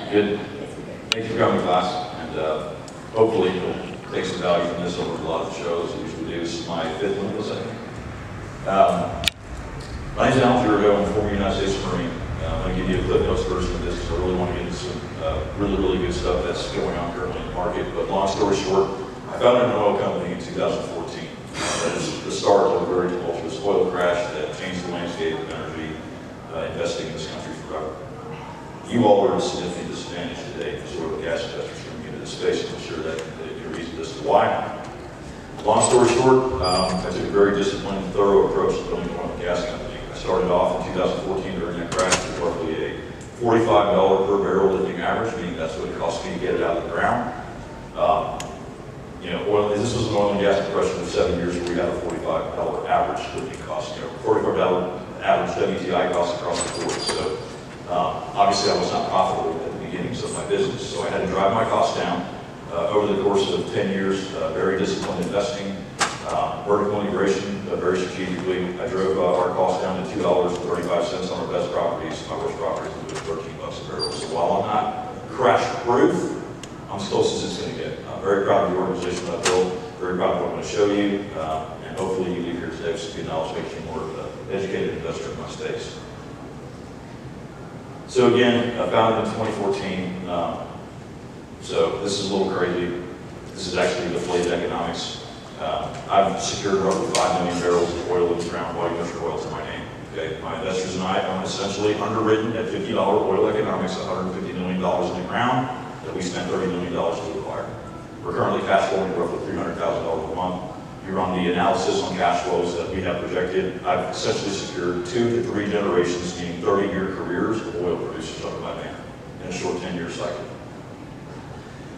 Good. Thank you for coming to class, and hopefully you'll take some value from this over a lot of shows we usually do. This is my fifth Limitless, I think. My name is Alan Thurgo. I'm a former United States Marine. I'm going to give you a clip notes version of this because I really want to get into some really good stuff that's going on currently in the market. But long story short, I founded an oil company in 2014. That is the start of a very tumultuous oil crash that changed the landscape of energy investing in this country forever. You all are at a significant disadvantage today as oil and gas investors coming into this space, and I'm sure that your reason as to why. Long story short, I took a very disciplined, thorough approach to building an oil and gas company. I started off in 2014 during that crash with roughly a $45 per barrel lifting average, meaning that's what it cost me to get it out of the ground. This was an oil and gas depression of 7 years where we had a $45 average lifting cost, $45 average WTI cost across the board. So obviously I was not profitable at the beginnings of my business, so I had to drive my costs down over the course of 10 years, very disciplined investing, vertical integration, very strategically. I drove our costs down to $2.35 on our best properties. My worst properties were $13 a barrel. So while I'm not crash proof, I'm as close as it's going to get. I'm very proud of the organization that I built, very proud of what I'm going to show you, and hopefully you leave here today with some good knowledge, making you more of an educated investor in my space. So again, I founded in 2014. So this is a little crazy. This is actually deflated economics. I've secured roughly 5 million barrels of oil in ground white measured oil to my name. Okay, my investors and I own essentially underwritten at $50 oil economics, $150 million in the ground that we spent $30 million to acquire. We're currently cash flowing roughly $300,000 a month. You run the analysis on cash flows that we have projected. I've essentially secured 2 to 3 generations, meaning 30-year careers of oil producers under my banner in a short 10-year cycle.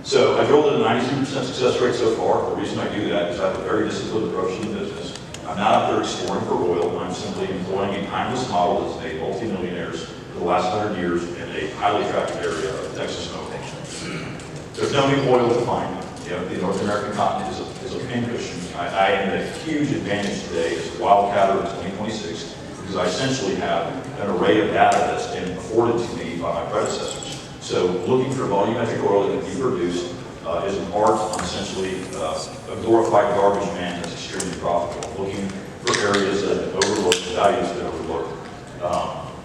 So I drilled at a 92% success rate so far. The reason I do that is I have a very disciplined approach to the business. I'm not out there exploring for oil. I'm simply employing a timeless model that's made multimillionaires for the last 100 years in a highly trafficked area of Texas and Oklahoma. There's no new oil to find. The North American continent is a pincushion. I am at a huge advantage today as a wildcatter in 2026 because I essentially have an array of data that's been afforded to me by my predecessors. So looking for volumetric oil that can be produced is an art. I'm essentially a glorified garbage man that's extremely profitable. Looking for areas that have been overlooked, values that have been overlooked,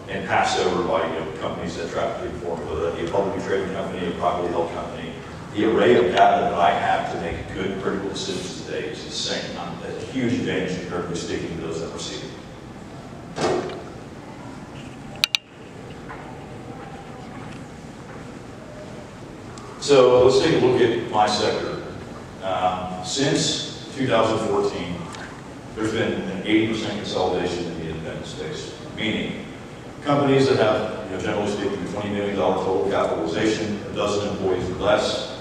and passed over by companies that traffic perform, whether that be a publicly traded company, a privately held company. The array of data that I have to make good critical decisions today is insane. I'm at a huge advantage compared to speaking to those that receive it. So let's take a look at my sector. Since 2014, there's been an 80% consolidation in the independent space, meaning companies that have, generally speaking, a $20 million total capitalization, a dozen employees or less.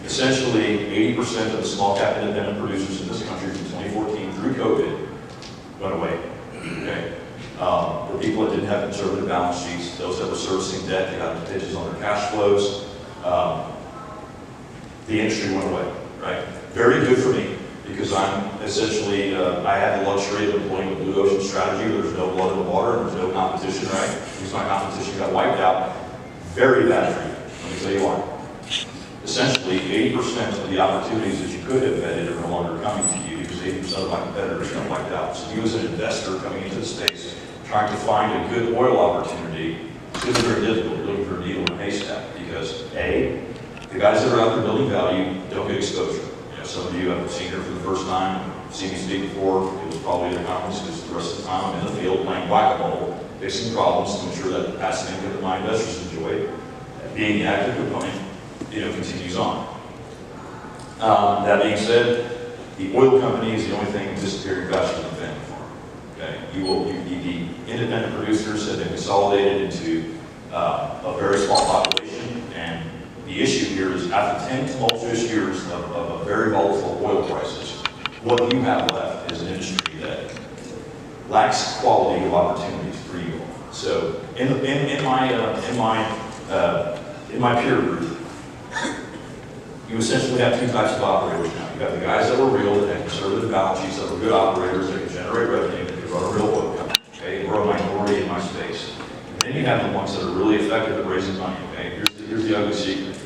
Essentially, 80% of the small cap independent producers in this country from 2014 through COVID went away. Okay? For people that didn't have conservative balance sheets, those that were servicing debt, they got into pitches on their cash flows. The industry went away, right? Very good for me because I'm essentially, I have the luxury of employing a blue ocean strategy where there's no blood in the water and there's no competition, right? Because my competition got wiped out. Very bad for you. Let me tell you why. Essentially, 80% of the opportunities that you could have vetted are no longer coming to you because 80% of my competitors got wiped out. So you as an investor coming into the space, trying to find a good oil opportunity, it's going to be very difficult. You're looking for a needle in a haystack because A, the guys that are out there building value don't get exposure. Some of you have seen her for the first time, seen me speak before. It was probably at a conference because the rest of the time I'm in the field playing whack-a-mole, fixing problems to ensure that the passive income that my investors enjoy, being the active component, continues on. That being said, the oil company is the only thing disappearing faster than the family farm. Okay, the independent producers have been consolidated into a very small population, and the issue here is after 10 tumultuous years of very volatile oil prices, what you have left is an industry that lacks quality of opportunities for you all. So in my peer group, you essentially have 2 types of operators now. You have the guys that were real, that had conservative balance sheets, that were good operators, that can generate revenue, that can run a real oil company. Okay, we're a minority in my space. And then you you have the ones that are really effective at raising money, okay? Here's the ugly secret.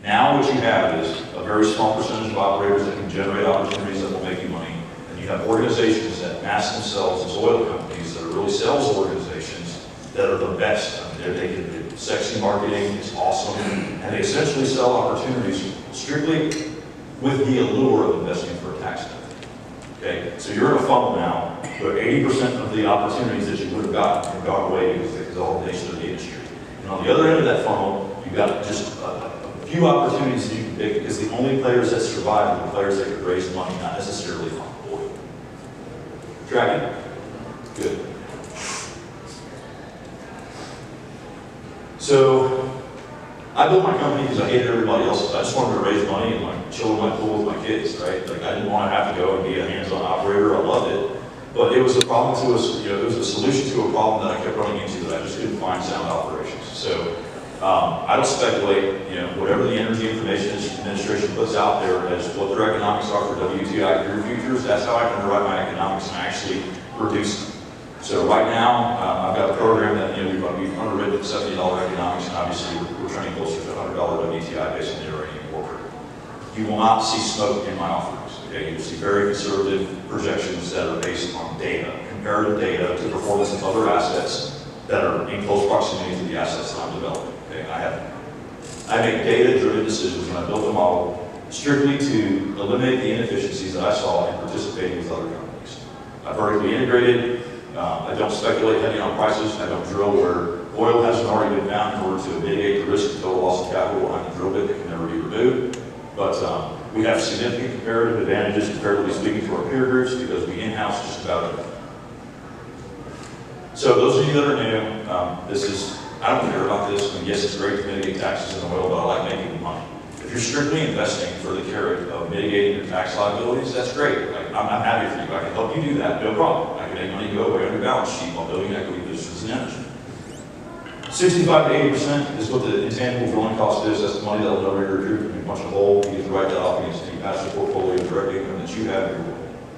Now what you have is a very small percentage of operators that can generate opportunities that will make you money. And you have organizations that mask themselves as oil companies that are really sales organizations that are the best. I mean, they can sexy marketing, it's awesome, and they essentially sell opportunities strictly with the allure of investing for a tax benefit. Okay, so you're in a funnel now, where 80% of the opportunities that you would have gotten have gone away because of the consolidation of the industry. And on the other end of that funnel, you've got just a few opportunities that you can pick because the only players that survive are the players that could raise money, not necessarily from oil. Tracking? Good. So, I built my company because I hated everybody else. I just wanted to raise money and like chill in my pool with my kids, right? Like I didn't want to have to go and be a hands-on operator. I loved it, but it was a problem to us. You know, it was a solution to a problem that I kept running into that I just couldn't find sound operations. So I don't speculate. You know, whatever the Energy Information Administration puts out there as what their economics are for WTI crude futures, that's how I can underwrite my economics and actually reduce them. So right now, I've got a program that, you know, we've underwritten at $70 economics, and obviously we're trending closer to $100 WTI based on the uranium quarter. You will not see smoke in my offerings. Okay, you will see very conservative projections that are based on data, comparative data to performance of other assets that are in close proximity to the assets that I'm developing. Okay, I make data-driven decisions when I build a model strictly to eliminate the inefficiencies that I saw in participating with other companies. I'm vertically integrated. I don't speculate heavy on prices. I don't drill where oil hasn't already been found in order to mitigate the risk of total loss of capital behind the drill bit that can never be removed. But we have significant comparative advantages, comparatively speaking, to our peer groups because we in-house just about everything. So those of you that are new, I don't care about this. I mean, yes, it's great to mitigate taxes in oil, but I like making money. If you're strictly investing for the carrot of mitigating your tax liabilities, that's great. Like, I'm happy for you. I can help you do that, no problem. I can make money go away on your balance sheet while building equity businesses and energy. 65 to 80% is what the intangible drilling cost is. That's the money that will never be recouped when you punch a hole. You get to write that off against any passive portfolio of direct income that you have.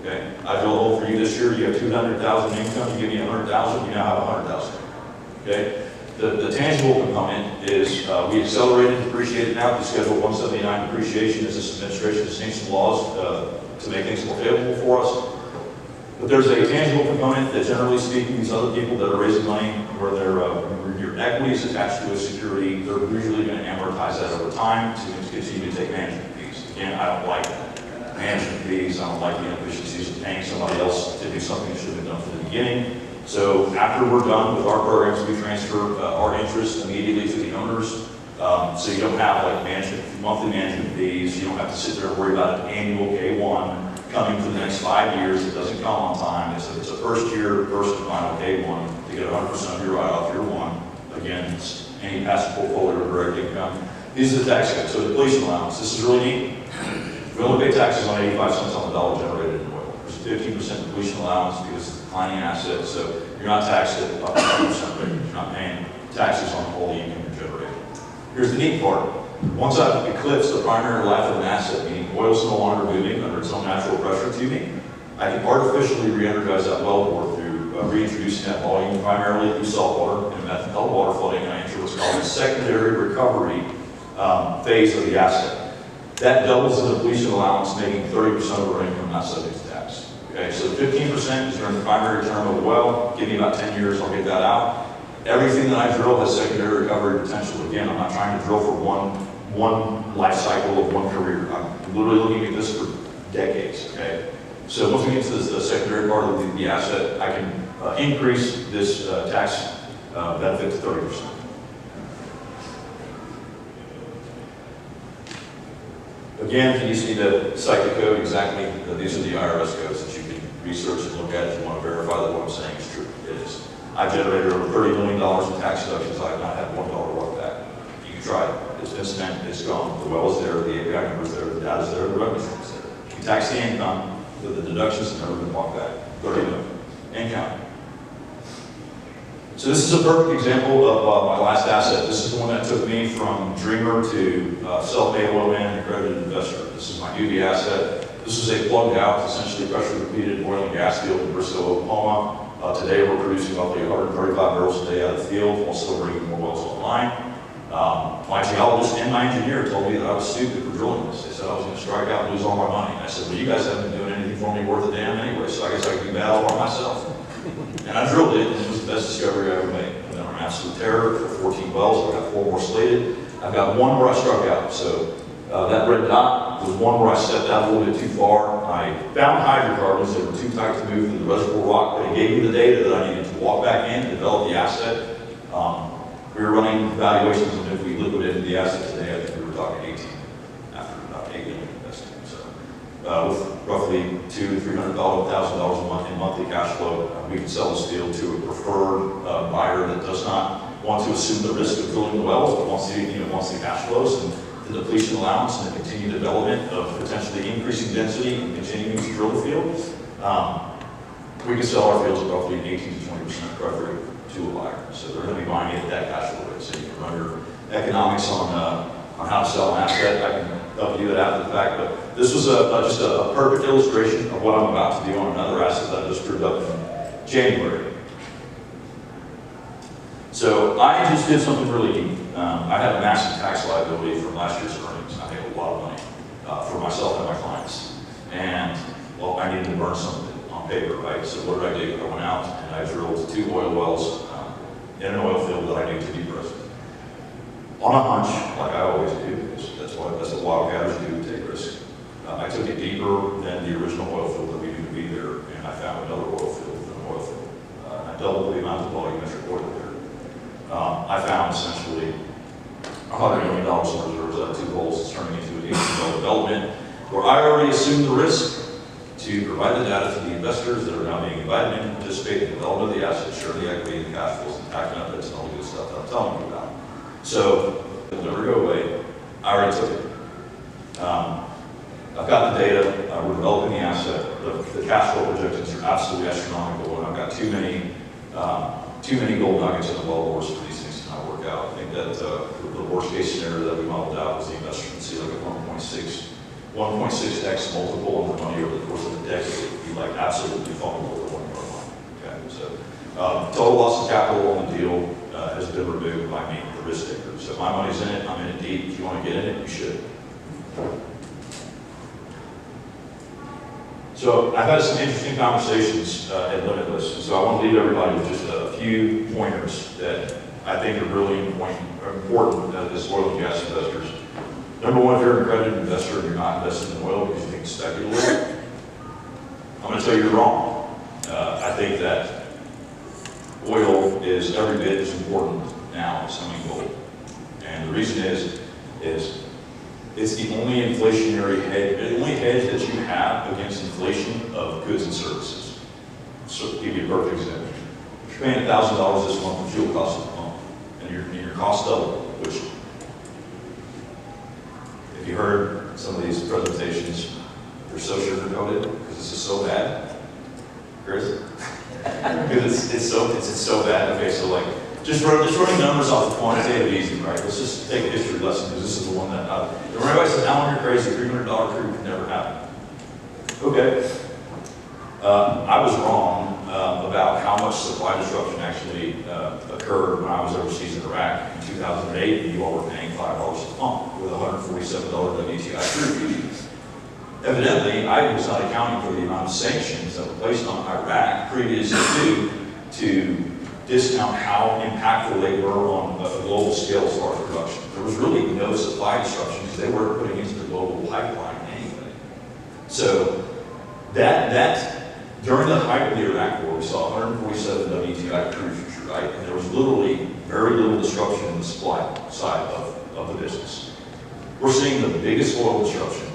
Okay? I drill a hole for you this year. You have 200,000 income. You give me 100,000. You now have 100,000. Okay? The tangible component is we accelerated depreciated now to Schedule 179 depreciation as this administration has changed some laws to make things more favorable for us. But there's a tangible component that, generally speaking, these other people that are raising money where your equity is attached to a security, they're usually going to amortize that over time to continue to take management fees. Again, I don't like that. Management fees, I don't like the inefficiencies of paying somebody else to do something that should have been done from the beginning. So after we're done with our programs, we transfer our interest immediately to the owners. So you don't have like monthly management fees. You don't have to sit there and worry about an annual K1 coming for the next 5 years. It doesn't come on time. It's a first year, first and final K1 to get 100% of your write-off year one. Again, it's any passive portfolio or direct income. These are the tax cuts. So depletion allowance. This is really neat. We only pay taxes on 85 cents on the dollar generated in oil. There's a 15% depletion allowance because it's a declining asset. So you're not taxed at 100% rate. You're not paying taxes on all the income you're generating. Here's the neat part. Once I've eclipsed the primary life of an asset, meaning oil's no longer moving under its own natural pressure tubing, I can artificially re-energize that wellbore through reintroducing that volume primarily through saltwater and method called water flooding, and I enter what's called the secondary recovery phase of the asset. That doubles the depletion allowance, making 30% of our income not subject to tax. Okay, so 15% is during the primary term of the well. Give me about 10 years, I'll get that out. Everything that I drill has secondary recovery potential. Again, I'm not trying to drill for one life cycle of one career. I'm literally looking at this for decades, okay? So once we get to the secondary part of the asset, I can increase this tax benefit to 30%. Again, if you just need to cite the code exactly, these are the IRS codes that you can research and look at if you want to verify that what I'm saying is true. It is. I've generated over $30 million in tax deductions. I have not had $1 walk back. You can try it. It's been spent. It's gone. The well is there. The API number is there. The data is there. The revenue stream is there. You tax the income, the deductions have never been walked back. 30 million. And count. So this is a perfect example of my last asset. This is the one that took me from dreamer to self-made oil man and accredited investor. This is my UV asset. This is a plugged out, essentially pressure repeated oil and gas field in Bristol, Oklahoma. Today we're producing roughly 135 barrels a day out of the field while still bringing more wells online. My geologist and my engineer told me that I was stupid for drilling this. They said I was going to strike out and lose all my money. And I said, well, you guys haven't been doing anything for me worth a damn anyway, so I guess I can do bad all by myself. And I drilled it, and it was the best discovery I ever made. And then I'm an absolute terror for 14 wells. I've got 4 more slated. I've got 1 where I struck out. So that red dot was 1 where I stepped out a little bit too far. I found hydrocarbons that were too tight to move through the reservoir rock, but it gave me the data that I needed to walk back in and develop the asset. We were running evaluations, and if we liquidated the asset today, I think we were talking 18 after about 8 million invested. So with roughly $200,000 to $300,000 a month in monthly cash flow, we can sell this field to a preferred buyer that does not want to assume the risk of drilling the wells, but wants the cash flows and the depletion allowance and the continued development of potentially increasing density and continuing to drill the field. We can sell our fields at roughly 18 to 20% recovery to a buyer. So they're going to be buying it at that cash flow rate. So you can run your economics on how to sell an asset. I can help you do that after the fact. But this was just a perfect illustration of what I'm about to do on another asset that I just proved up in January. So I just did something really neat. I had a massive tax liability from last year's earnings. I made a lot of money for myself and my clients. And, well, I needed to burn some of it on paper, right? So what did I do? I went out and I drilled 2 oil wells in an oil field that I knew to be present. On a hunch, like I always do, because that's what wildcatters do, take risks. I took it deeper than the original oil field that we knew to be there, and I found another oil field within an oil field. I doubled the amount of volumetric oil there. I found essentially $100 million in reserves out of 2 holes. It's turning into an 18-well development where I already assumed the risk to provide the data to the investors that are now being invited in to participate in the development of the asset, share the equity, the cash flows, the tax benefits, and all the good stuff that I'm telling you about. So it'll never go away. I already took it. I've got the data. We're developing the asset. The cash flow projections are absolutely astronomical, and I've got too many gold nuggets in the wellbores for these things to not work out. I think that the worst case scenario that we modeled out was the investor would see like a 1.6x multiple on the money over the course of a decade. It would be like absolutely falling over $1 million. Okay, so total loss of capital on the deal has been removed by me, the risk taker. So my money's in it. I'm in it deep. If you want to get in it, you should. So I've had some interesting conversations at Limitless, and so I want to leave everybody with just a few pointers that I think are really important as oil and gas investors. Number one, if you're an accredited investor and you're not investing in oil because you think it's speculative, I'm going to tell you you're wrong. I think that oil is every bit as important now as owning gold. And the reason is it's the only inflationary hedge, the only hedge that you have against inflation of goods and services. So to give you a perfect example. If you're paying $1,000 this month for fuel costs at the pump, and your cost doubled, which, if you heard some of these presentations, they're so sugar-coated because this is so bad. Chris? Because it's so bad. Okay, so like, just running numbers off the quantitative easy, right? Let's just take a history lesson because this is the one that, everybody says, Alan, you're crazy, $300 crude can never happen. Okay. I was wrong about how much supply disruption actually occurred when I was overseas in Iraq in 2008, and you all were paying $5 a pump with $147 WTI crude futures. Evidently, I was not accounting for the amount of sanctions that were placed on Iraq previously to discount how impactful they were on a global scale as far as production. There was really no supply disruption because they weren't putting into the global pipeline anyway. So that during the height of the Iraq War, we saw 147 WTI crude future, right? And there was literally very little disruption in the supply side of the business. We're seeing the biggest oil disruption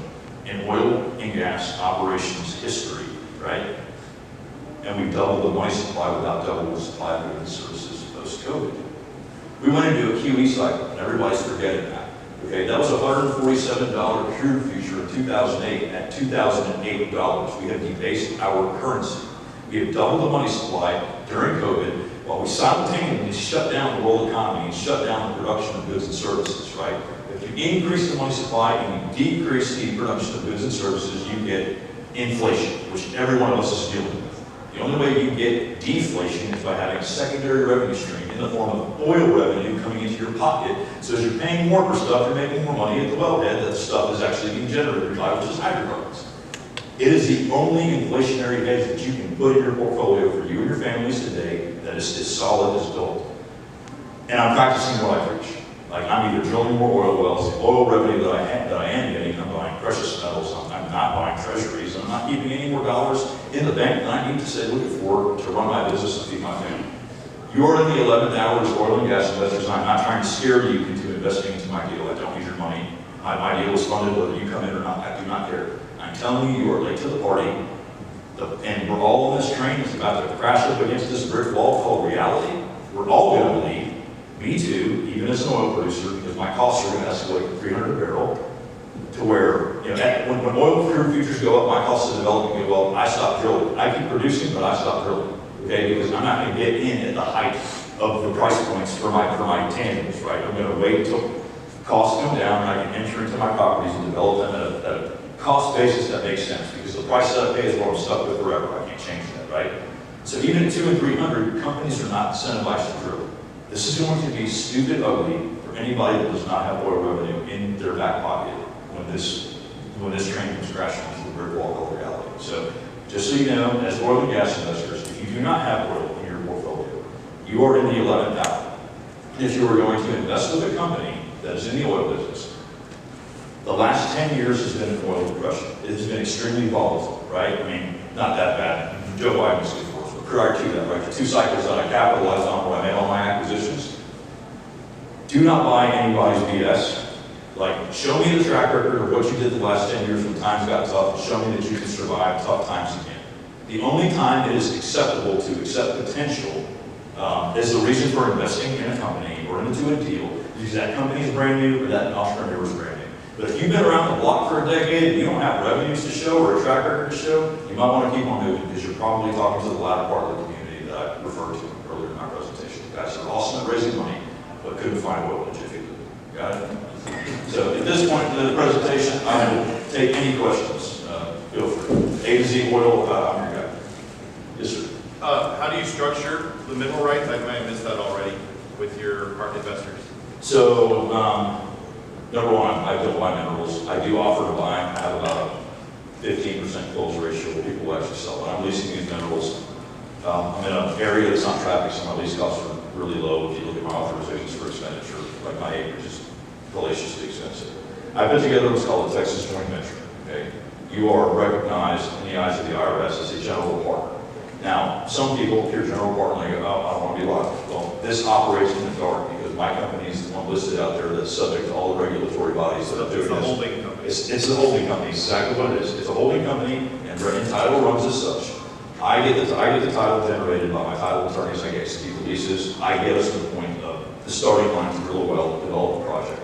in oil and gas operations history, right? And we've doubled the money supply without doubling the supply of goods and services post-COVID. We went into a QE cycle, and everybody's forgetting that. Okay, that was $147 crude future in 2008 at $2,008. We have debased our currency. We have doubled the money supply during COVID while we simultaneously shut down the world economy and shut down the production of goods and services, right? If you increase the money supply and you decrease the production of goods and services, you get inflation, which every one of us is dealing with. The only way you get deflation is by having a secondary revenue stream in the form of oil revenue coming into your pocket. So as you're paying more for stuff, you're making more money at the wellhead. That stuff is actually being generated by, which is hydrocarbons. It is the only inflationary hedge that you can put in your portfolio for you and your families today that is as solid as gold. And I'm practicing what I preach. Like, I'm either drilling more oil wells, the oil revenue that I am getting, I'm buying precious metals, I'm not buying treasuries, I'm not keeping any more dollars in the bank than I need to say looking for to run my business and feed my family. You are in the 11th hour as oil and gas investors. I'm not trying to scare you into investing into my deal. I don't need your money. My deal is funded whether you come in or not. I do not care. I'm telling you, you are late to the party. And we're all on this train. It's about to crash up against this brick wall called reality. We're all going to believe, me too, even as an oil producer, because my costs are going to escalate to 300 a barrel, to where, you know, when oil futures go up, my costs of development go up, I stop drilling. I keep producing, but I stop drilling. Okay, because I'm not going to get in at the height of the price points for my tangibles, right? I'm going to wait until costs come down and I can enter into my properties and develop them at a cost basis that makes sense, because the price that I pay is what I'm stuck with forever. I can't change that, right? So even at 200 and 300, companies are not incentivized to drill. This is going to be stupid ugly for anybody that does not have oil revenue in their back pocket when this train comes crashing into the brick wall called reality. So just so you know, as oil and gas investors, if you do not have oil in your portfolio, you are in the 11th hour. If you are going to invest with a company that is in the oil business, the last 10 years has been an oil depression. It has been extremely volatile, right? I mean, not that bad. Joe Biden was good for us, but prior to that, right, the 2 cycles that I capitalized on where I made all my acquisitions, do not buy anybody's BS. Like, show me the track record of what you did the last 10 years when times got tough, and show me that you can survive tough times again. The only time it is acceptable to accept potential is the reason for investing in a company or into a deal, because that company is brand new or that entrepreneur is brand new. But if you've been around the block for a decade and you don't have revenues to show or a track record to show, you might want to keep on moving, because you're probably talking to the latter part of the community that I referred to earlier in my presentation. The guys are awesome at raising money, but couldn't find oil in Jiffy Lube. Got it? So at this point in the presentation, I will take any questions. Feel free. A to Z Oil, I'm your guy. Yes, sir. How do you structure the mineral rights? I might have missed that already with your park investors. So, number one, I don't buy minerals. I do offer to buy. I have about a 15% close ratio where people actually sell. But I'm leasing these minerals. I'm in an area that's not traffic, so my lease costs are really low. If you look at my authorizations for expenditure, like my acreage is hellaciously expensive. I put together what's called a Texas joint venture. Okay, you are recognized in the eyes of the IRS as a general partner. Now, some people hear general partner and they go, "Oh, I don't want to be liable." Well, this operates in the dark because my company is the one listed out there that's subject to all the regulatory bodies that are doing It's the this. holding company. It's the holding company. Exactly what it is. It's a holding company, and title runs as such. I get the title generated by my title attorneys. I execute the leases. I get us to the point of the starting line to drill a well, develop a project.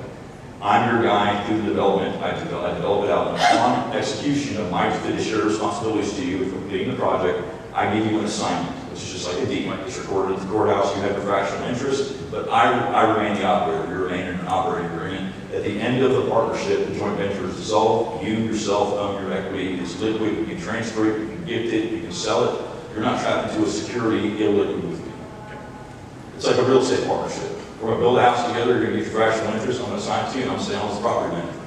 I'm your guy through the development. I develop it out. And upon execution of my fiduciary responsibilities to you for completing the project, I give you an assignment, which is just like a deed. It's recorded at the courthouse. You have your fractional interest, but I remain the operator. You remain in an operating agreement. At the end of the partnership, the joint venture is dissolved. You yourself own your equity. It's liquid. You can transfer it. You can gift it. You can sell it. You're not trapped into a security illiquid with me. It's like a real estate partnership. We're going to build a house together. You're going to get your fractional interest. I'm going to assign it to you, and I'm staying on the property manager.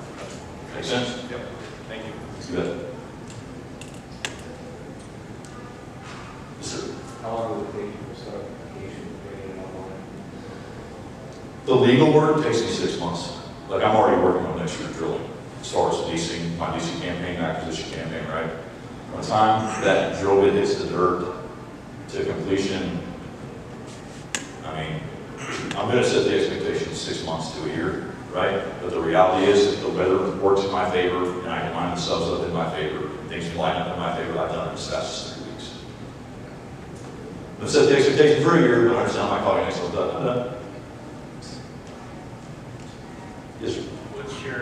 Make sense? Yep. Thank you. You bet. Yes, sir. How long will it take you to set up application for getting it online? The legal work takes me 6 months. Like, I'm already working on next year's drilling as far as leasing, my leasing campaign, acquisition campaign, right? By the time that drill bit hits the dirt to completion, I mean, I'm going to set the expectation 6 months to a year, right? But the reality is that the weather works in my favor, and I can line the subs up in my favor, and things can line up in my favor. I've done it as fast as 3 weeks. I've set the expectation for a year, but I understand my calling next month. I'm done. Yes, sir. What's your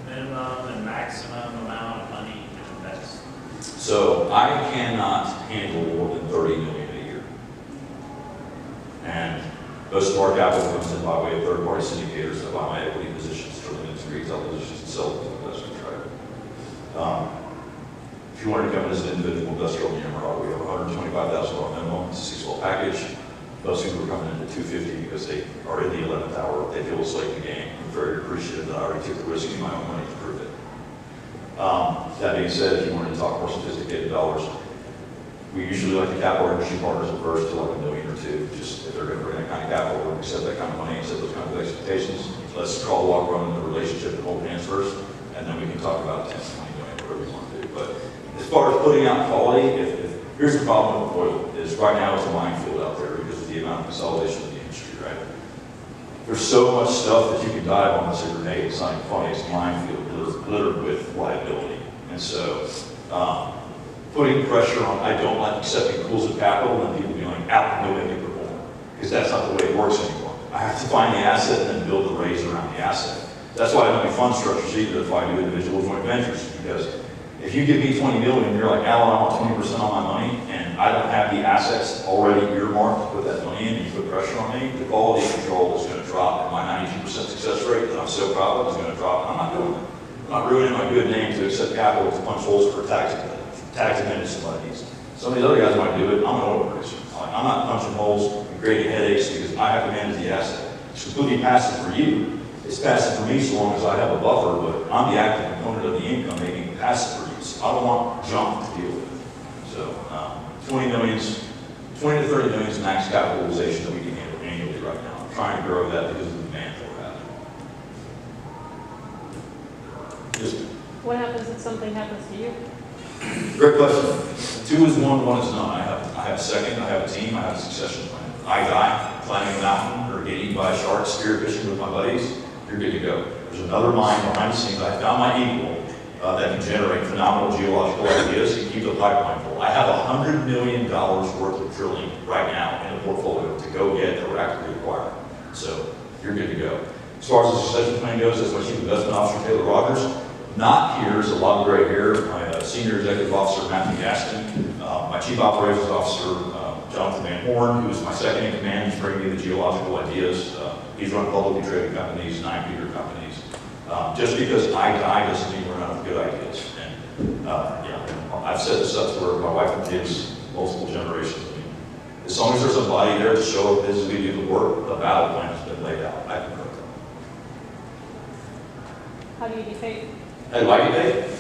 minimum and maximum amount of money you can invest? So I cannot handle more than 30 million a year. And most of our capital comes in by way of third-party syndicators that buy my equity positions, turn them into retail positions, and sell them to investors, right? If you wanted to come in as an individual investor on the Emerald, we have $125,000 minimum, it's a 6-well package. Most people are coming in at $250 because they are in the 11th hour. They feel it's late in the game. I'm very appreciative that I already took the risk in my own money to prove it. That being said, if you wanted to talk more sophisticated dollars, we usually like to cap our industry partners at first to like $1 million or $2 million, just if they're going to bring that kind of capital, we're going to set that kind of money and set those kind of expectations. Let's crawl, walk, run in the relationship and hold hands first, and then we can talk about 10, 20 million, whatever we want to do. But as far as putting out quality, here's the problem with oil, is right now it's a minefield out there because of the amount of consolidation in the industry, right? There's so much stuff that you can dive on that's a grenade. It's not even funny, it's a minefield littered with liability. And so, putting pressure on, I don't like accepting pools of capital and people being like, out, no way to perform. Because that's not the way it works anymore. I have to find the asset and then build the raise around the asset. That's why I don't do fund structures either if I do individual joint ventures. Because if you give me 20 million and you're like, Alan, I want 20% on my money, and I don't have the assets already earmarked to put that money in, and you put pressure on me, the quality control is going to drop, and my 92% success rate that I'm so proud of is going to drop, and I'm not doing it. I'm not ruining my good name to accept capital to punch holes for tax advantage somebody needs. Some of these other guys might do it. I'm an oil producer. I'm not punching holes and creating headaches because I have to manage the asset. It's completely passive for you. It's passive for me so long as I have a buffer, but I'm the active component of the income making it passive for you. So I don't want junk to deal with. So 20 to 30 million is max capitalization that we can handle annually right now. I'm trying to grow that because of the demand for that. Just What happens if something happens to you? great question. 2 is 1, 1 is none. I have a second, I have a team, I have a succession plan. I die climbing a mountain or get eaten by a shark, spearfishing with my buddies, you're good to go. There's another mind behind the scenes. I found my equal that can generate phenomenal geological ideas and keep the pipeline full. I have $100 million worth of drilling right now in a portfolio to go get that we're actively acquiring. So you're good to go. As far as the succession plan goes, that's my Chief Investment Officer, Taylor Rogers. Not here is a lot of gray hair. My Senior Executive Officer, Matthew Gaston. My Chief Operations Officer, Jonathan Van Horn, who's my second in command. He's bringing me the geological ideas. He's run publicly traded companies, 9-figure companies. Just because I die doesn't mean we're not with good ideas. And yeah, I've set this up to where my wife and kids, multiple generations. I mean, as long as there's somebody there to show up physically do the work, the battle plan has been laid out. I can cook. How do you get paid? How do I get paid?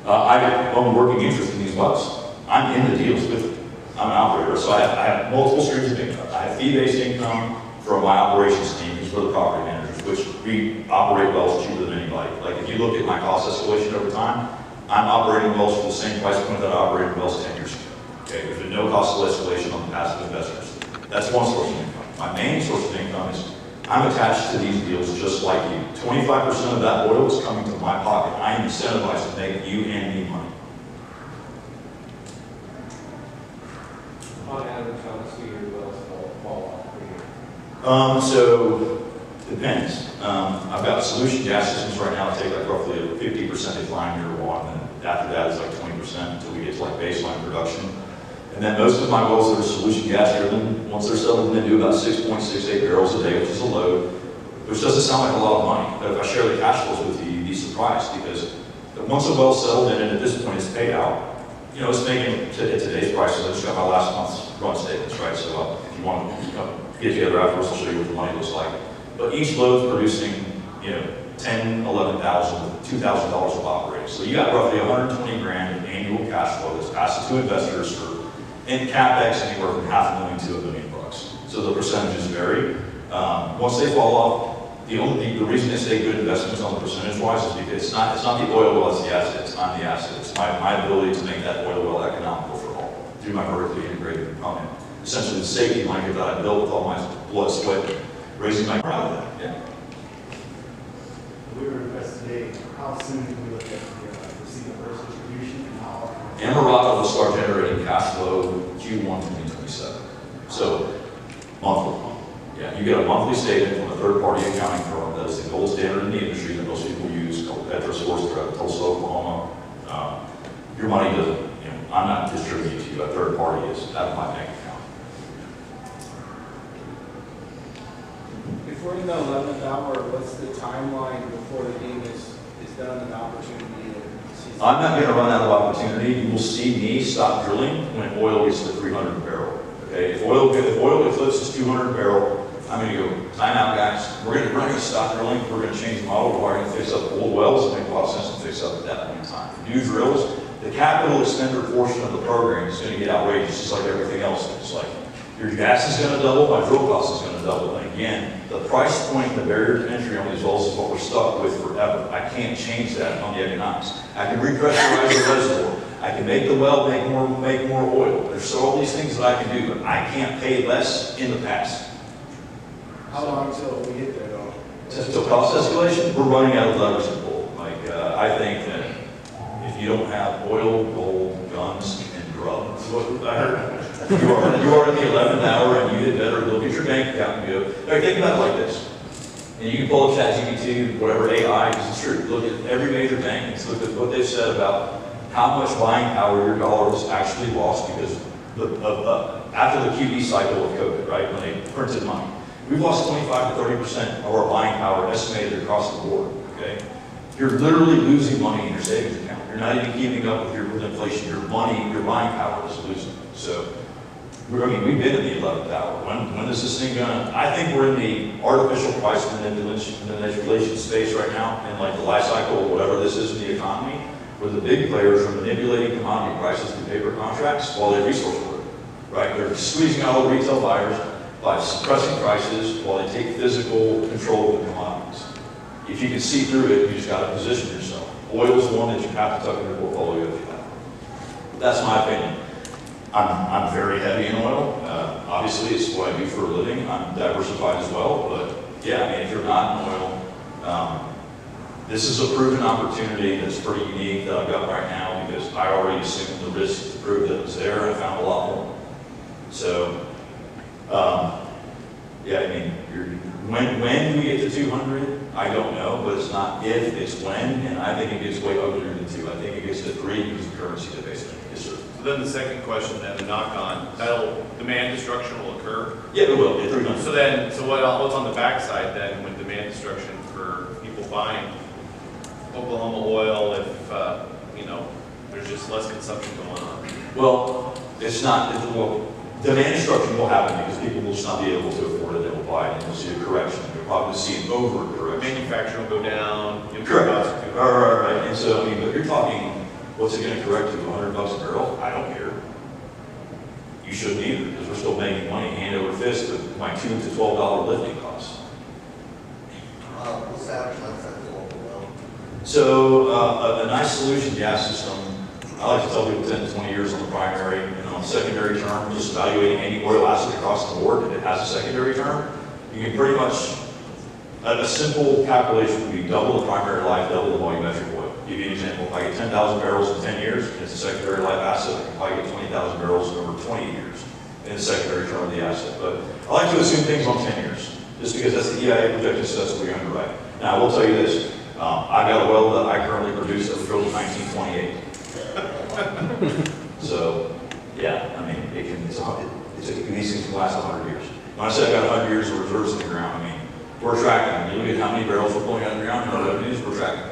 I own working interest in these wells. I'm in the deals with them. I'm an operator, so I have multiple streams of income. I have fee-based income from my operations team, who's for the property managers, which we operate wells cheaper than anybody. Like if you look at my cost escalation over time, I'm operating wells for the same price point that I operated wells 10 years ago. Okay, there's been no cost escalation on the passive investors. That's one source of income. My main source of income is I'm attached to these deals just like you. 25% of that oil is coming to my pocket. I am incentivized to make you and me money. On average, how much do your wells fall off per year? So, depends. I've got solution gas systems right now that take like roughly a 50% decline year 1, and after that is like 20% until we get to like baseline production. And then most of my wells that are solution gas driven, once they're settled, they do about 6.68 barrels a day, which is a load, which doesn't sound like a lot of money. But if I share the cash flows with you, you'd be surprised because once a well's settled in and at this point it's paid out, you know, it's making at today's prices. I just got my last month's run statements, right? So if you want to get together afterwards, I'll show you what the money looks like. But each load's producing, you know, $10,000, $11,000, $2,000 of operating. So you got roughly 120 grand of annual cash flow that's passed to investors for in CapEx anywhere from $500,000 to $1 million. So the percentages vary. Once they fall off, the reason they stay good investments on the percentage wise is because it's not the oil well, it's the asset. It's not the asset. It's my ability to make that oil well economical for all through my vertically integrated component. Essentially the safety blanket that I built with all my blood, sweat, raising my proud of that. Yeah. We were impressed today. How soon can we look at the receipt of first distribution and how often? Emirata will start generating cash flow Q1 2027. So monthly. Yeah, you get a monthly statement from a third-party accounting firm that is the gold standard in the industry that most people use, called PetroSource, they're out of Tulsa, Oklahoma. Your money doesn't, you know, I'm not distributing to you, a third party is out of my bank account. If we're in the 11th hour, what's the timeline before the game is done and the opportunity to see I'm not gonna run out of opportunity. You will see me stop drilling when oil gets to 300 a barrel. Okay, if oil eclipses 200 a barrel, I'm gonna go, time out guys. We're gonna stop drilling. We're gonna change the model. We're gonna fix up old wells. It makes a lot of sense to fix up at that point in time. New drills, the capital expenditure portion of the program is gonna get outrageous, just like everything else. It's like, your gas is gonna double, my drill cost is gonna double. And again, the price point and the barrier to entry on these wells is what we're stuck with forever. I can't change that on the economics. I can repressurize the reservoir. I can make the well make more oil. There's all these things that I can do, but I can't pay less in the past. How long till we get there though? So cost escalation, we're running out of levers to pull. Like, I think that if you don't have oil, gold, guns, and drugs, what I heard, you are in the 11th hour and you did better, look at your bank account and go, all right, think about it like this. And you can pull up ChatGPT, whatever AI, because it's true. Look at every major bank and look at what they've said about how much buying power your dollar was actually lost because after the QE cycle of COVID, right, when they printed money. We've lost 25 to 30% of our buying power estimated across the board, okay? You're literally losing money in your savings account. You're not even keeping up with inflation. Your money, your buying power is losing. So, we've been in the 11th hour. When is this thing gonna, I think we're in the artificial price manipulation space right now, and like the life cycle of whatever this is in the economy, where the big players are manipulating commodity prices through paper contracts while they resource work, right? They're squeezing out all the retail buyers by suppressing prices while they take physical control of the commodities. If you can see through it, you just gotta position yourself. Oil is one that you have to tuck in your portfolio if you have. That's my opinion. I'm very heavy in oil. Obviously, it's what I do for a living. I'm diversified as well, but yeah, I mean, if you're not in oil, this is a proven opportunity that's pretty unique that I've got right now because I already assumed the risk to prove that it was there and I found a lot more. So, yeah, I mean, when we get to 200, I don't know, but it's not if, it's when, and I think it gets way uglier than 2. I think it gets to 3 because of currency debasement. Yes, sir. So then the second question then, the knock-on, demand destruction will occur? Yeah, it will. It's 300. So what's on the backside then with demand destruction for people buying Oklahoma oil if, there's just less consumption going on? Well, demand destruction will happen because people will just not be able to afford it. They will buy it, and you'll see a correction. You'll probably see an over-correction. Manufacturing will go down. Correct. Right. And so, I mean, but you're talking, what's it going to correct to, $100 a barrel? I don't care. You shouldn't either, because we're still making money hand over fist with my $2 to $12 lifting costs. What's the average lifetime of oil well? So, a nice solution gas system, I like to tell people 10 to 20 years on the primary, and on the secondary term, just evaluating any oil asset across the board. If it has a secondary term, you can pretty much, a simple calculation would be double the primary life, double the volumetric oil. Give you an example, if I get 10,000 barrels in 10 years, and it's a secondary life asset, I can probably get 20,000 barrels in over 20 years in the secondary term of the asset. But I like to assume things on 10 years, just because that's the EIA projected, so that's what we underwrite. Now, I will tell you this, I've got a well that I currently produce that was drilled in 1928. So, yeah, I mean, these things can last 100 years. When I say I've got 100 years of reserves in the ground, I mean, we're tracking. You look at how many barrels we're pulling out of the ground, and our revenues, we're tracking.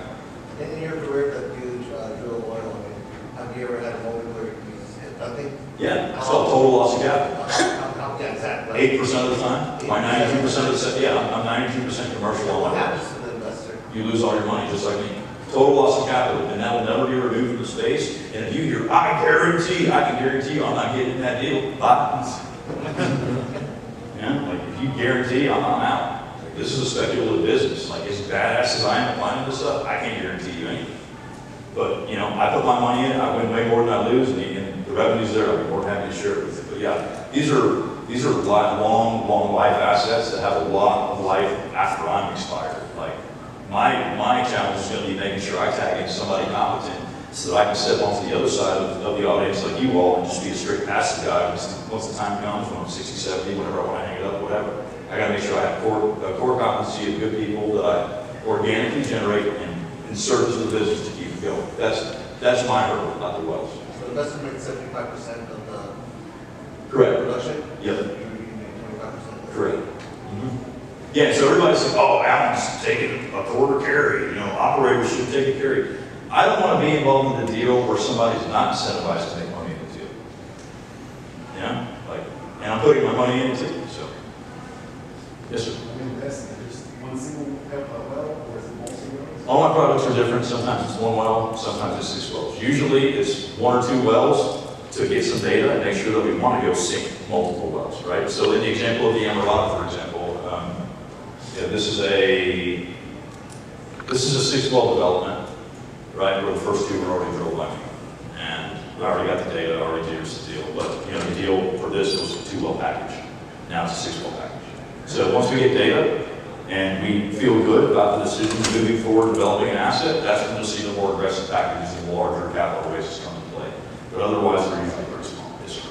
In your career that you drill oil, I mean, have you ever had a moment where you hit nothing? Yeah, it's called total loss of capital. Yeah, exactly. 8% of the time. My 92% of the, I'm 92% commercial on What my happens to the investor? You lose all your money, just like me. Total loss of capital, and that will never be removed from the space. And if you hear, I can guarantee you I'm not getting in that deal. Bye. Yeah, like if you guarantee I'm out. Like, this is a speculative business. Like as badass as I am at finding this stuff, I can't guarantee you anything. But I put my money in, I win way more than I lose, and the revenue's there. I'd be more than happy to share it with you. But yeah, these are long life assets that have a lot of life after I'm expired. Like my challenge is going to be making sure I tag in somebody competent so that I can step onto the other side of the audience like you all and just be a straight passive guy once the time comes when I'm 60, 70, whenever I want to hang it up, whatever. I got to make sure I have a core competency of good people that I organically generate and insert into the business to keep it going. That's my hurdle, not the wells. So the investor makes 75% of the Correct. production? Yep. You make 25%? Correct. Mm-hmm. Yeah, so everybody's like, oh, Alan's taking a quarter carry. Operators should take a carry. I don't want to be involved in a deal where somebody's not incentivized to make money in the deal. You know, like, and I'm putting my money in it too, so. Yes, sir. I mean, that's just one single well, or is it multiple wells? All my products are different. Sometimes it's one well, sometimes it's 6 wells. Usually it's 1 or 2 wells to get some data and make sure that we want to go sink multiple wells, right? So in the example of the Amarada, for example, yeah, this is a 6 well development, right? Where the first 2 were already drilled by me, and I already got the data, I already de-risked the deal. But you know, the deal for this was a 2 well package. Now it's a 6 well package. So once we get data and we feel good about the decision moving forward, developing an asset, that's when you'll see the more aggressive packages and the larger capital raises come into play. But otherwise, they're usually very small. Yes, sir.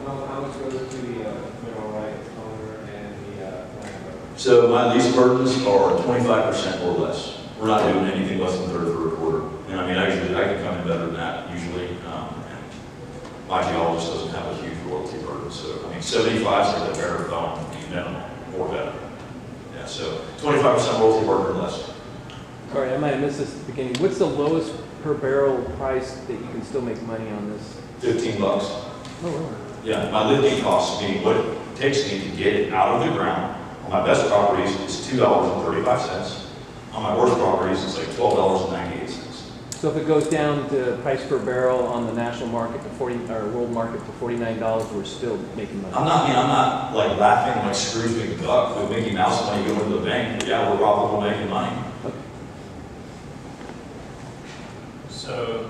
How much goes to the mineral rights owner and the landowner? So my lease burdens are 25% or less. We're not doing anything less than 1/3 for a quarter. And I mean, I can come in better than that usually. And my geologist doesn't have a huge royalty burden. So, I mean, 75 is like the bare bone minimum or better. Yeah, so 25% royalty burden or less. Sorry, I might have missed this at the beginning. What's the lowest per barrel price that you can still make money on this? $15. Oh, really? Yeah, my lifting costs, meaning what it takes me to get it out of the ground, on my best properties, is $2.35. On my worst properties, it's like $12.98. So if it goes down to price per barrel on the national market to 40, or world market to $49, we're still making money. I'm not like laughing like Scrooge McDuck with Mickey Mouse money going to the bank, but yeah, we're probably making money. So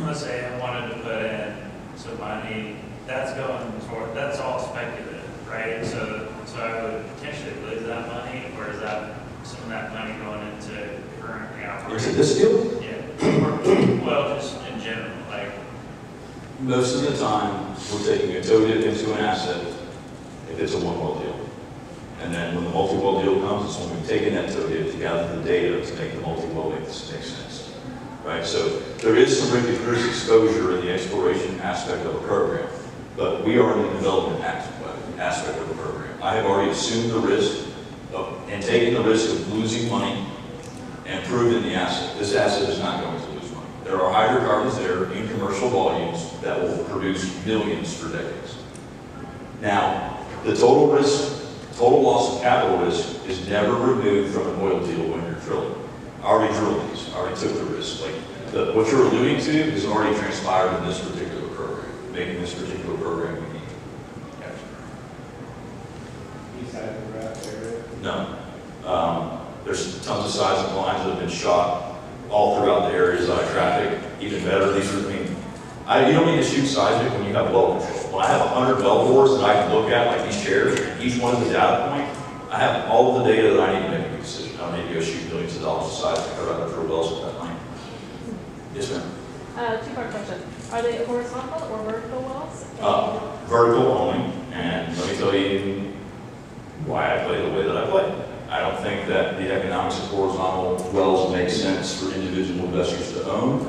let's say I wanted to put in some money, that's going toward, that's all speculative, right? So I would potentially lose that money, or is that some of that money going into currently operating? Is it this deal? Yeah. Well, just in general, like, Most of the time, we're taking a toe dip into an asset if it's a 1 well deal. And then when the multi-well deal comes, it's when we've taken that toe dip to gather the data to make the multi-well make sense. Right? So there is some risk exposure in the exploration aspect of a program, but we are in the development aspect of the program. I have already assumed the risk and taken the risk of losing money and proven the asset. This asset is not going to lose money. There are hydrocarbons there in commercial volumes that will produce millions for decades. Now, the total risk, total loss of capital risk is never removed from an oil deal when you're drilling. I already drilled these, I already took the risk. Like what you're alluding to is already transpired in this particular program, making this particular program unique. East side of the graph area? No. There's tons of seismic lines that have been shot all throughout the areas that I traffic. Even better, these are, you don't need to shoot seismic when you have well control. When I have 100 well bores that I can look at, like these chairs, and each one is a data point, I have all of the data that I need to make a decision. I don't need to go shoot millions of dollars of seismic. I'd rather drill wells with that money. Yes, ma'am. 2-part question. Are they horizontal or vertical wells? Vertical only, and let me tell you why I play the way that I play. I don't think that the economics of horizontal wells make sense for individual investors to own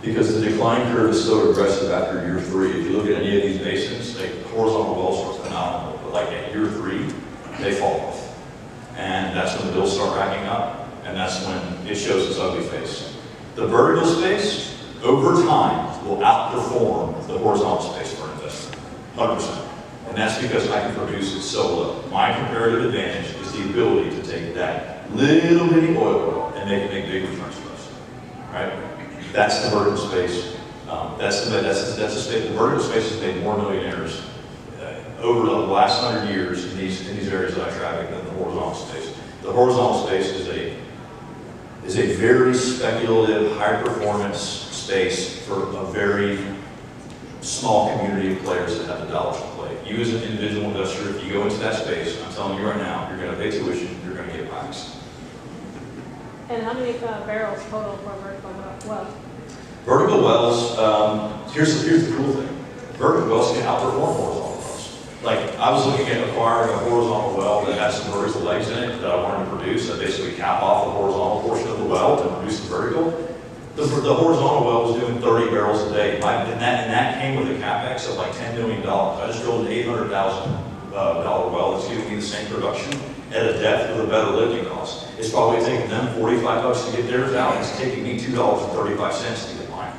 because the decline curve is so aggressive after year 3. If you look at any of these basins, like horizontal wells are phenomenal, but like at year 3, they fall off. And that's when the bills start racking up, and that's when it shows its ugly face. The vertical space, over time, will outperform the horizontal space for an investor, 100%. And that's because I can produce it so low. My comparative advantage is the ability to take that little bitty oil well and make big returns for us, right? That's the vertical space. That's the space. The vertical space has made more millionaires over the last 100 years in these areas that I traffic than the horizontal space. The horizontal space is a very speculative, high performance space for a very small community of players that have the dollars to play. You as an individual investor, if you go into that space, I'm telling you right now, you're going to pay tuition, you're going to get packs. And how many barrels total for a vertical well? Vertical wells, here's the cool thing. Vertical wells can outperform horizontal wells. Like, I was looking at acquiring a horizontal well that has some vertical legs in it that I wanted to produce. I basically cap off the horizontal portion of the well and produce the vertical. The horizontal well was doing 30 barrels a day, and that came with a capex of like $10 million. I just drilled an $800,000 well that's giving me the same production at a depth with a better lifting cost. It's probably taking them $45 to get theirs out, it's taking me $2.35 to get mine.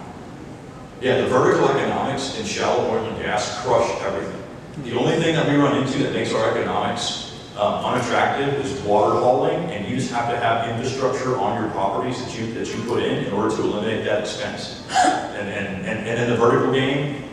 Yeah, the vertical economics in shallow oil and gas crush everything. The only thing that we run into that makes our economics unattractive is water hauling, and you just have to have infrastructure on your properties that you put in order to eliminate that expense. And in the vertical game,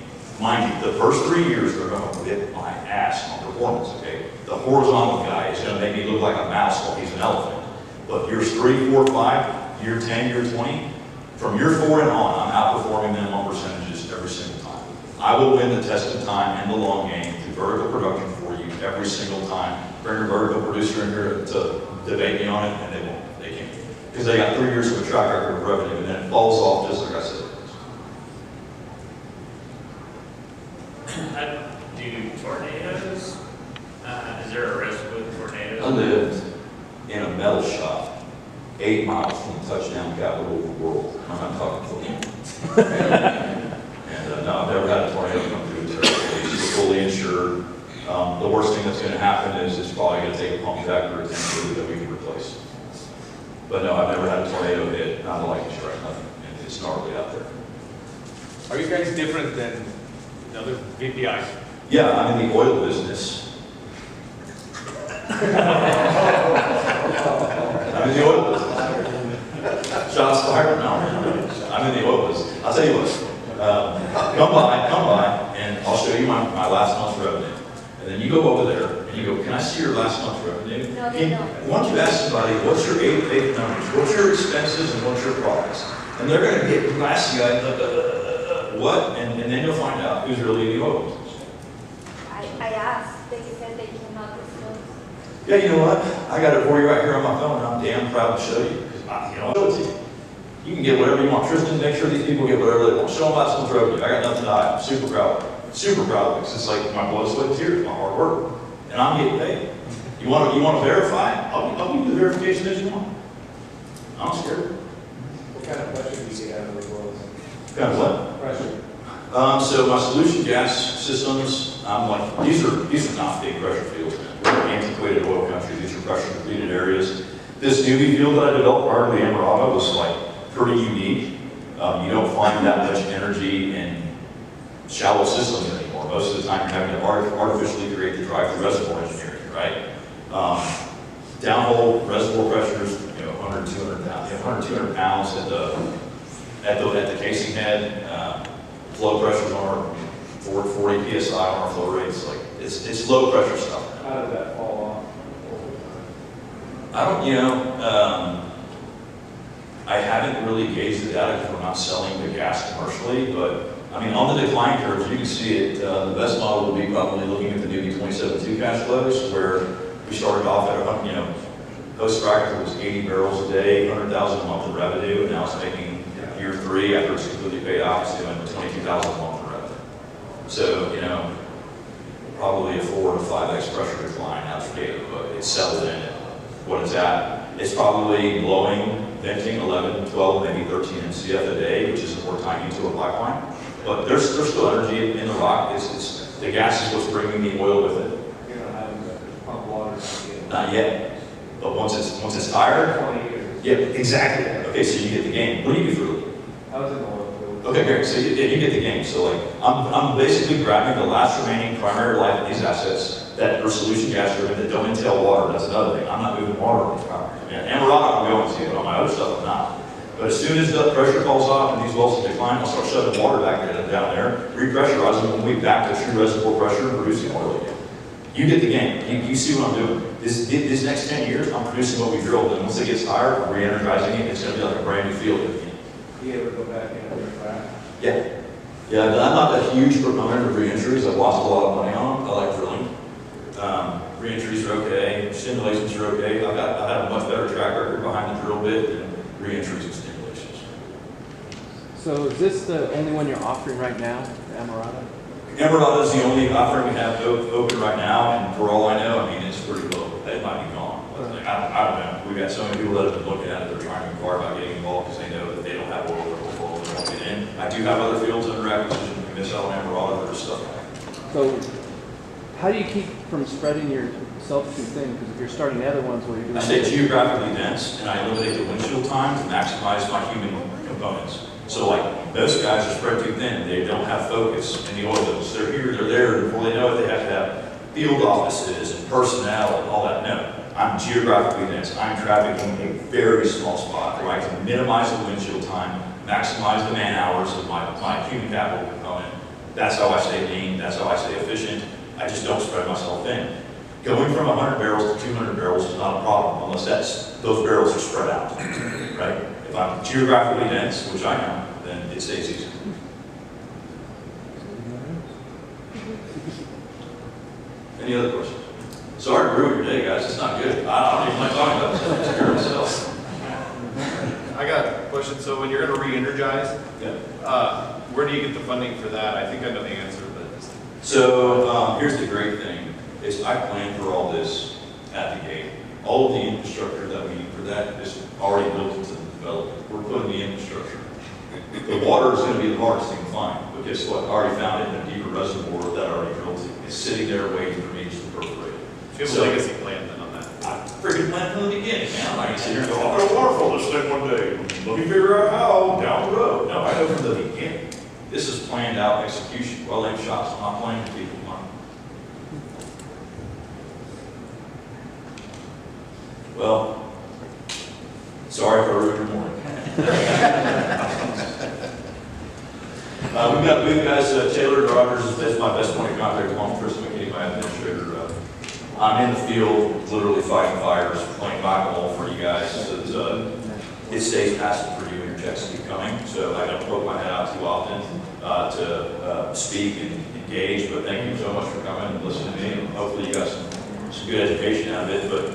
mind you, the first 3 years they're going to whip my ass on performance, okay? The horizontal guy is going to make me look like a mouse while he's an elephant. But years 3, 4, 5, year 10, year 20, from year 4 and on, I'm outperforming them on percentages every single time. I will win the test of time and the long game through vertical production for you every single time. Bring a vertical producer in here to debate me on it, and they won't. They can't. Because they got 3 years of a track record of revenue, and then it falls off just like I said. Do tornadoes, is there a risk with tornadoes? I lived in a metal shop 8 miles from the touchdown capital of the world. I'm not talking Philly. And no, I've never had a tornado come through the territory. It's fully insured. The worst thing that's going to happen is it's probably going to take a pump jack or a tank that we can replace. But no, I've never had a tornado hit, not a lightning strike, nothing. And it's gnarly out there. Are you guys different than other VPIs? Yeah, I'm in the oil business. I'm in the oil business. Shots fired? No, I'm in the oil business. I'll tell you what, come by, and I'll show you my last month's revenue. And then you go over there, and you go, can I see your last month's revenue? No, they don't. Why don't you ask somebody, what's your eight numbers? What's your expenses and what's your profits? And they're going to get glassy eyed, what? And then you'll find out who's really in the oil business. I asked, they said they cannot disclose. Yeah, you know what? I got it for you right here on my phone, and I'm damn proud to show you. Because I'll show it to you. You can get whatever you want. Tristan, make sure these people get whatever they want. Show them last month's revenue. I got nothing to hide. I'm super proud of it. Super proud of it. Because it's like my blood, sweat, and tears, my hard work. And I'm getting paid. You want to verify? I'll give you the verification that you want. I'm scared. What kind of pressure do you get out of those wells? Kind of what? Pressure. So my solution gas systems, I'm like, these are not big pressure fields, man. We're an antiquated oil country. These are pressure depleted areas. This newbie field that I developed prior to the Amarada was like pretty unique. You don't find that much energy in shallow systems anymore. Most of the time you're having to artificially create the drive-through reservoir engineering, right? Downhole reservoir pressures, 100, 200 pounds, 100, 200 pounds at the casing head. Flow pressures are 40 psi on our flow rates. Like it's low pressure stuff. How did that fall off? I don't, I haven't really gauged the data because we're not selling the gas commercially, but I mean, on the decline curves, you can see it. The best model would be probably looking at the newbie 27.2 cash flows, where we started off at, post-fracture was 80 barrels a day, 100,000 a month in revenue, and now it's making year 3 after it's completely paid off, it's doing 22,000 a month in revenue. So, probably a 4 to 5x pressure decline out the gate, but it's settled in at what it's at. It's probably blowing, venting 11, 12, maybe 13 MCF a day, which isn't worth tying into a pipeline. But there's still energy in the rock. It's the gas is what's bringing the oil with it. You're not having to pump water. Not yet. But once it's tired, 20 years. yeah, exactly. Okay, so you get the game. What do you do for a living? I was in the oil field. Okay, great. So you get the game. So like, I'm basically grabbing the last remaining primary life of these assets that are solution gas driven that don't entail water. That's another thing. I'm not moving water on these properties. Amarada I'm going to, but on my other stuff I'm not. But as soon as the pressure falls off and these wells decline, I'll start shoving water back down there, repressurizing them, we'll be back to true reservoir pressure and producing oil again. You get the game. You see what I'm doing. This next 10 years, I'm producing what we drilled, and once it gets tired, I'm re-energizing it. It's going to be like a brand new field again. You ever go back in and refract? Yeah. Yeah, I'm not a huge proponent of re-entries. I've lost a lot of money on them. I like drilling. Re-entries are okay. Stimulations are okay. I have a much better track record behind the drill bit than re-entries and stimulations. So is this the only one you're offering right now, the Amarada? Amarada is the only offering we have open right now, and for all I know, I mean, it's pretty low. It might be gone. But like, I don't know. We've got so many people that have been looking at it. They're trying to inquire about getting involved because they know that they don't have oil or oil they won't get in. I do have other fields under acquisition. We miss out on Amarada. There's stuff. So how do you keep from spreading your selfish thing, because if you're starting the other ones where you're doing. I stay geographically dense, and I eliminate the windshield time to maximize my human components. So like, those guys are spread too thin, they don't have focus in the oil fields. They're here, they're there, and before they know it, they have to have field offices and personnel and all that. No, I'm geographically dense. I'm trafficking a very small spot where I can minimize the windshield time, maximize the man hours of my human capital component. That's how I stay lean, that's how I stay efficient. I just don't spread myself thin. Going from 100 barrels to 200 barrels is not a problem unless those barrels are spread out, right? If I'm geographically dense, which I am, then it stays easy. Any other questions? Sorry to ruin your day, guys. It's not good. I don't even like talking about this. I'm scared myself. I got a question. So when you're going to re-energize, Yeah. where do you get the funding for that? I think I know the answer, but just... So here's the great thing, is I planned for all this at the gate. All of the infrastructure that we need for that is already built into the development. We're putting the infrastructure. The water is going to be the hardest thing to find, but guess what? I already found it in a deeper reservoir that I already drilled to. It's sitting there waiting for me just to perforate. Do you have a legacy plan then on that? I freaking planned from the beginning, man. I can sit here and go, I'm going to waterfall this thing one day. Let me figure out how down the road. No, I know from the beginning. This is planned out execution. Well-aimed shots. I'm not playing with people's money. Well, sorry if I ruined your morning. We've got booth guys. Taylor Rogers is my best point of contact along with Chris McKinney, my administrator. I'm in the field, literally fighting fires, playing whack-a-mole for you guys. So it stays passive for you and your checks keep coming. So I don't poke my head out too often to speak and engage. But thank you so much for coming and listening to me. And hopefully you got some good education out of it. But